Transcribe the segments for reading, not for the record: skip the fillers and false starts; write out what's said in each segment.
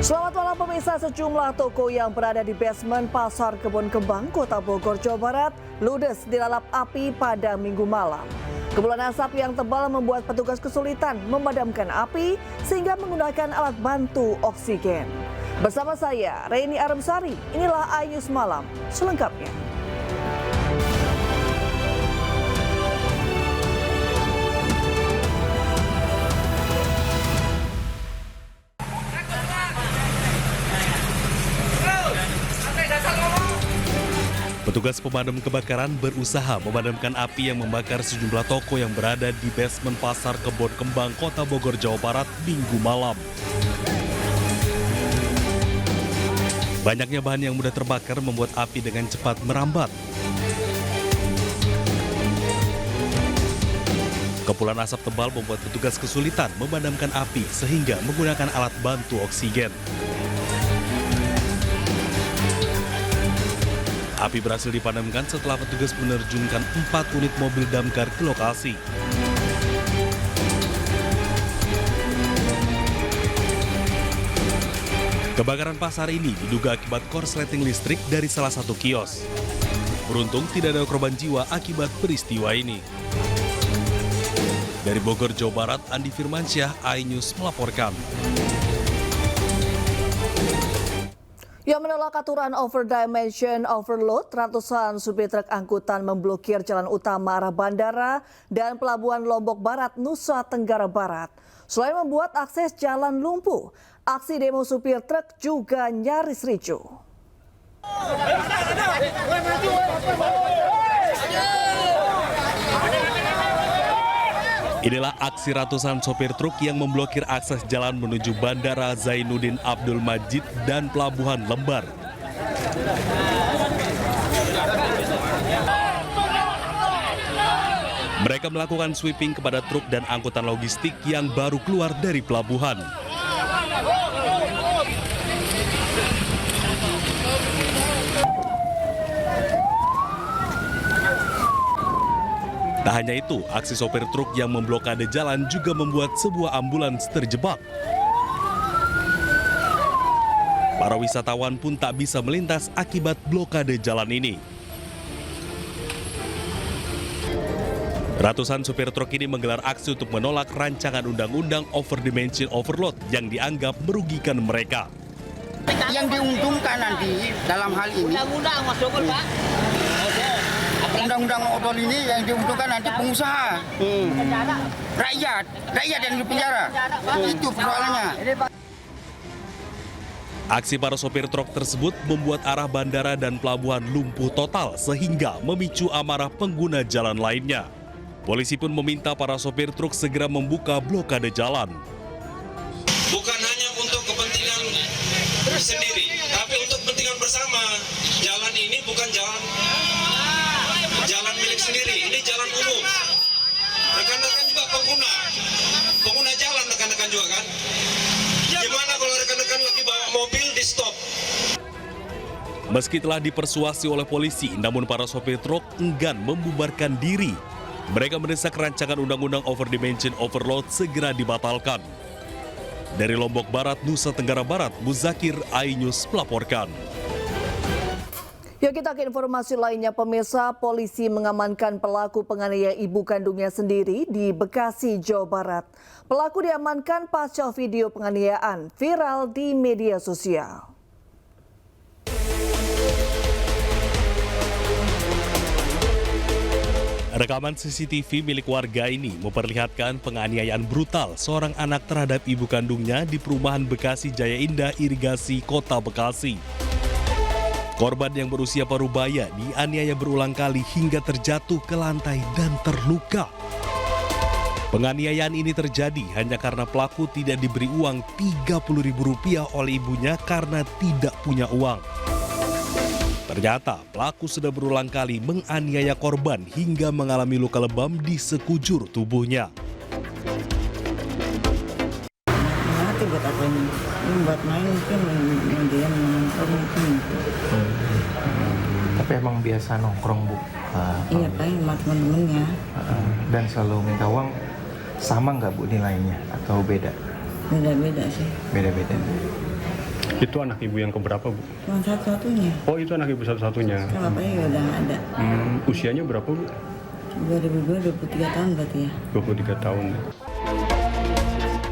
Selamat malam pemirsa, sejumlah toko yang berada di basement Pasar Kebon Kembang, Kota Bogor, Jawa Barat, ludes dilalap api pada Minggu malam. Kepulan asap yang tebal membuat petugas kesulitan memadamkan api sehingga menggunakan alat bantu oksigen. Bersama saya, Reni Armsari, inilah iNews Malam selengkapnya. Petugas pemadam kebakaran berusaha memadamkan api yang membakar sejumlah toko yang berada di basement Pasar Kebon Kembang, Kota Bogor, Jawa Barat, Minggu malam. Banyaknya bahan yang mudah terbakar membuat api dengan cepat merambat. Kepulan asap tebal membuat petugas kesulitan memadamkan api sehingga menggunakan alat bantu oksigen. Api berhasil dipadamkan setelah petugas menerjunkan 4 unit mobil damkar ke lokasi. Kebakaran pasar ini diduga akibat korsleting listrik dari salah satu kios. Beruntung tidak ada korban jiwa akibat peristiwa ini. Dari Bogor, Jawa Barat, Andi Firmansyah, iNews melaporkan. Yang menolak aturan overdimension overload, ratusan supir truk angkutan memblokir jalan utama arah bandara dan pelabuhan Lombok Barat, Nusa Tenggara Barat. Selain membuat akses jalan lumpuh, aksi demo supir truk juga nyaris ricuh. Inilah aksi ratusan sopir truk yang memblokir akses jalan menuju Bandara Zainuddin Abdul Majid dan Pelabuhan Lembar. Mereka melakukan sweeping kepada truk dan angkutan logistik yang baru keluar dari pelabuhan. Tak hanya itu, aksi sopir truk yang memblokade jalan juga membuat sebuah ambulans terjebak. Para wisatawan pun tak bisa melintas akibat blokade jalan ini. Ratusan supir truk ini menggelar aksi untuk menolak rancangan undang-undang overdimension overload yang dianggap merugikan mereka. Yang diuntungkan nanti dalam hal ini, undang-undang odol ini yang diuntungkan nanti pengusaha, rakyat yang di penjara, itu persoalannya. Aksi para sopir truk tersebut membuat arah bandara dan pelabuhan lumpuh total sehingga memicu amarah pengguna jalan lainnya. Polisi pun meminta para sopir truk segera membuka blokade jalan. Bukan hanya untuk kepentingan sendiri, tapi untuk kepentingan bersama. Jalan ini bukan jalan milik sendiri, ini jalan umum. Rekan-rekan juga pengguna jalan rekan-rekan juga kan. Gimana kalau rekan-rekan lagi bawa mobil di stop? Meski telah dipersuasi oleh polisi, namun para sopir truk enggan membubarkan diri. Mereka mendesak rancangan undang-undang overdimension overload segera dibatalkan. Dari Lombok Barat, Nusa Tenggara Barat, Muzakir, iNews melaporkan. Ya, kita ke informasi lainnya, pemirsa. Polisi mengamankan pelaku penganiaya ibu kandungnya sendiri di Bekasi, Jawa Barat. Pelaku diamankan pasca video penganiayaan viral di media sosial. Rekaman CCTV milik warga ini memperlihatkan penganiayaan brutal seorang anak terhadap ibu kandungnya di perumahan Bekasi Jaya Indah Irigasi, Kota Bekasi. Korban yang berusia parubaya dianiaya berulang kali hingga terjatuh ke lantai dan terluka. Penganiayaan ini terjadi hanya karena pelaku tidak diberi uang Rp30.000 oleh ibunya karena tidak punya uang. Ternyata pelaku sudah berulang kali menganiaya korban hingga mengalami luka lebam di sekujur tubuhnya. Mati buat apa ini? Buat main mungkin dia nongkrong mungkin. Tapi emang biasa nongkrong, Bu? Iya, paling sama temen-temennya. Dan selalu minta uang, sama nggak, Bu, nilainya? Atau beda? Beda-beda sih. Beda-beda. Itu anak ibu yang keberapa, Bu? Cuma satu-satunya. Oh, itu anak ibu satu-satunya. Kalau bapaknya udah nggak ada. Usianya berapa, Bu? 2002 23 tahun berarti ya. 23 tahun.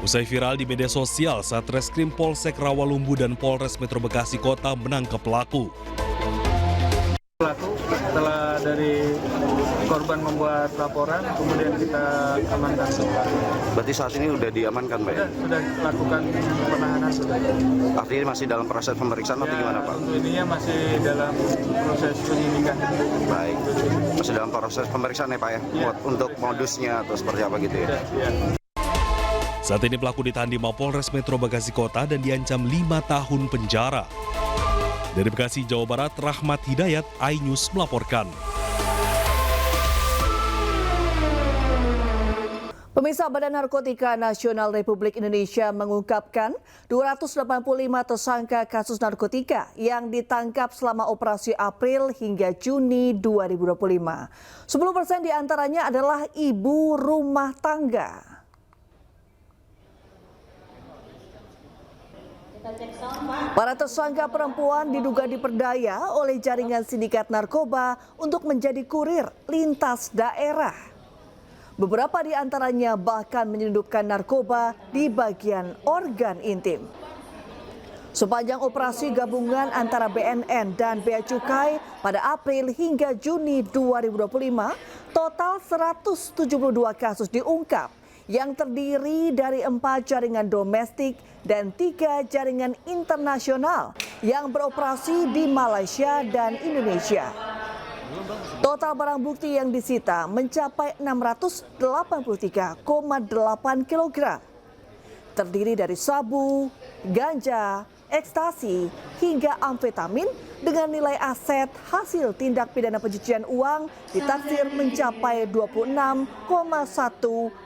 Usai viral di media sosial, Satreskrim Polsek Rawalumbu dan Polres Metro Bekasi Kota menangkap pelaku. Pelaku setelah dari korban membuat laporan, kemudian kita amankan. Berarti saat ini sudah diamankan, Pak? Sudah lakukan penahanan. Artinya masih dalam proses pemeriksaan atau gimana, Pak? Untuk ininya masih dalam proses penyidikan. Baik, masih dalam proses pemeriksaan ya, Pak ya? Untuk modusnya atau seperti apa gitu ya? Saat ini pelaku ditahan di Mapolres Metro Bekasi Kota dan diancam 5 tahun penjara. Dari Bekasi, Jawa Barat, Rahmat Hidayat, iNews melaporkan. Pemirsa, Badan Narkotika Nasional Republik Indonesia mengungkapkan 285 tersangka kasus narkotika yang ditangkap selama operasi April hingga Juni 2025. 10% diantaranya adalah ibu rumah tangga. Para tersangka perempuan diduga diperdaya oleh jaringan sindikat narkoba untuk menjadi kurir lintas daerah. Beberapa di antaranya bahkan menyelundupkan narkoba di bagian organ intim. Sepanjang operasi gabungan antara BNN dan Bea Cukai pada April hingga Juni 2025, total 172 kasus diungkap yang terdiri dari 4 jaringan domestik dan 3 jaringan internasional yang beroperasi di Malaysia dan Indonesia. Total barang bukti yang disita mencapai 683,8 kg. Terdiri dari sabu, ganja, ekstasi, hingga amfetamin dengan nilai aset hasil tindak pidana pencucian uang ditaksir mencapai 26,1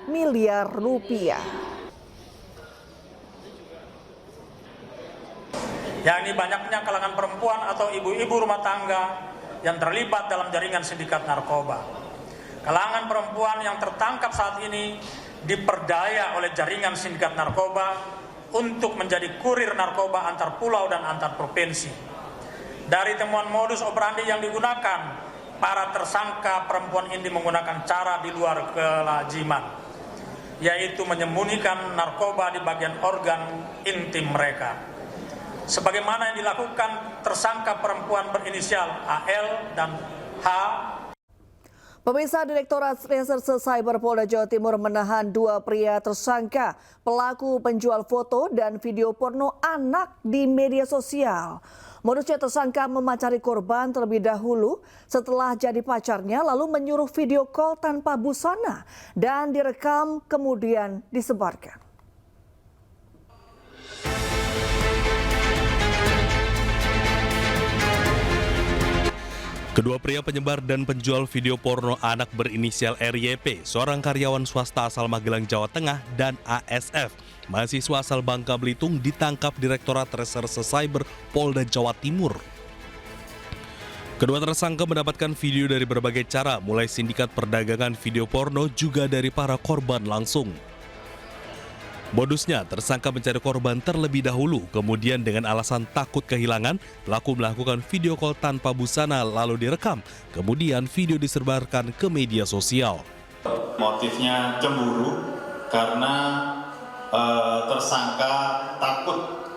miliar rupiah. Yakni banyaknya kalangan perempuan atau ibu-ibu rumah tangga yang terlibat dalam jaringan sindikat narkoba. Kalangan perempuan yang tertangkap saat ini diperdaya oleh jaringan sindikat narkoba untuk menjadi kurir narkoba antar pulau dan antar provinsi. Dari temuan modus operandi yang digunakan, para tersangka perempuan ini menggunakan cara di luar kelaziman, yaitu menyembunyikan narkoba di bagian organ intim mereka. Sebagaimana yang dilakukan tersangka perempuan berinisial AL dan H. Pemirsa, Direktorat Reserse Cyber Polda Jawa Timur menahan 2 pria tersangka pelaku penjual foto dan video porno anak di media sosial. Modusnya tersangka memacari korban terlebih dahulu setelah jadi pacarnya, lalu menyuruh video call tanpa busana dan direkam kemudian disebarkan. Kedua pria penyebar dan penjual video porno anak berinisial RYP, seorang karyawan swasta asal Magelang, Jawa Tengah, dan ASF, mahasiswa asal Bangka Belitung, ditangkap Direktorat Reserse Cyber Polda Jawa Timur. Kedua tersangka mendapatkan video dari berbagai cara, mulai sindikat perdagangan video porno juga dari para korban langsung. Modusnya, tersangka mencari korban terlebih dahulu, kemudian dengan alasan takut kehilangan, pelaku melakukan video call tanpa busana lalu direkam, kemudian video disebarkan ke media sosial. Motifnya cemburu karena tersangka takut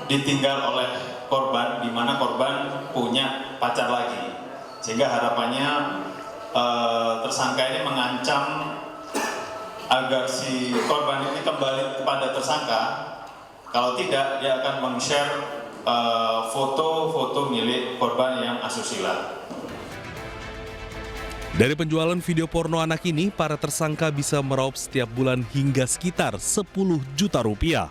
ditinggal oleh korban, di mana korban punya pacar lagi, sehingga harapannya tersangka ini mengancam agar si korban ini kembali kepada tersangka. Kalau tidak, dia akan meng-share foto-foto milik korban yang asusila. Dari penjualan video porno anak ini, para tersangka bisa meraup setiap bulan hingga sekitar 10 juta rupiah.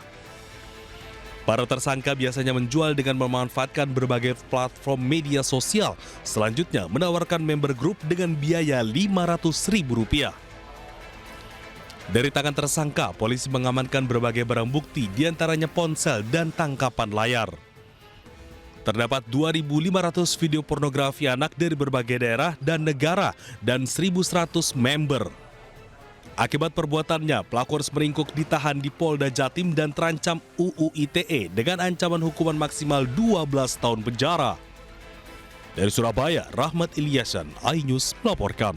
Para tersangka biasanya menjual dengan memanfaatkan berbagai platform media sosial. Selanjutnya menawarkan member group dengan biaya Rp500.000. Dari tangan tersangka, polisi mengamankan berbagai barang bukti, diantaranya ponsel dan tangkapan layar. Terdapat 2.500 video pornografi anak dari berbagai daerah dan negara dan 1.100 member. Akibat perbuatannya, pelaku harus meringkuk ditahan di Polda Jatim dan terancam UU ITE dengan ancaman hukuman maksimal 12 tahun penjara. Dari Surabaya, Rahmat Ilyasan, iNews melaporkan.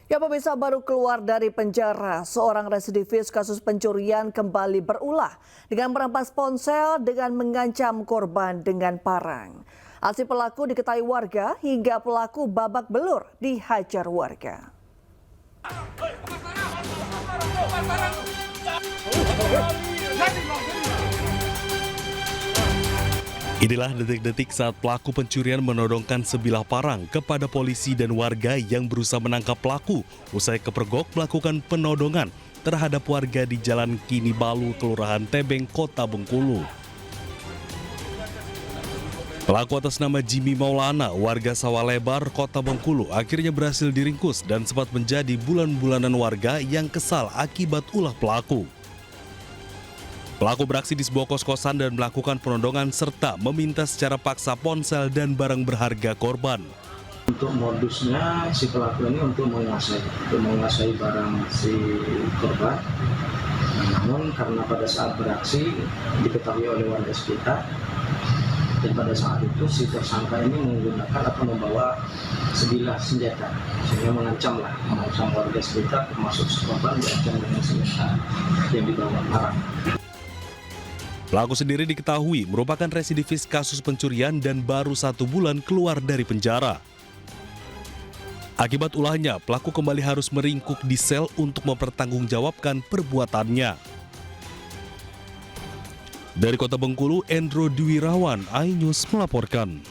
Ya pemirsa, baru keluar dari penjara, seorang residivis kasus pencurian kembali berulah dengan merampas ponsel dengan mengancam korban dengan parang. Aksi pelaku diketahui warga hingga pelaku babak belur dihajar warga. Inilah detik-detik saat pelaku pencurian menodongkan sebilah parang kepada polisi dan warga yang berusaha menangkap pelaku usai kepergok melakukan penodongan terhadap warga di Jalan Kini Balu, Kelurahan Tebeng, Kota Bengkulu. Pelaku atas nama Jimmy Maulana, warga Sawah Lebar, Kota Bengkulu, akhirnya berhasil diringkus dan sempat menjadi bulan-bulanan warga yang kesal akibat ulah pelaku. Pelaku beraksi di sebuah kos-kosan dan melakukan penodongan serta meminta secara paksa ponsel dan barang berharga korban. Untuk modusnya si pelaku ini untuk menguasai barang si korban. Namun karena pada saat beraksi diketahui oleh warga sekitar, dan pada saat itu si tersangka ini menggunakan atau membawa sebilah senjata sehingga mengancam warga sekitar, termasuk si korban diancam dengan senjata yang dibawa parang. Pelaku sendiri diketahui merupakan residivis kasus pencurian dan baru 1 bulan keluar dari penjara. Akibat ulahnya, pelaku kembali harus meringkuk di sel untuk mempertanggungjawabkan perbuatannya. Dari Kota Bengkulu, Endro Dwirawan, iNews melaporkan.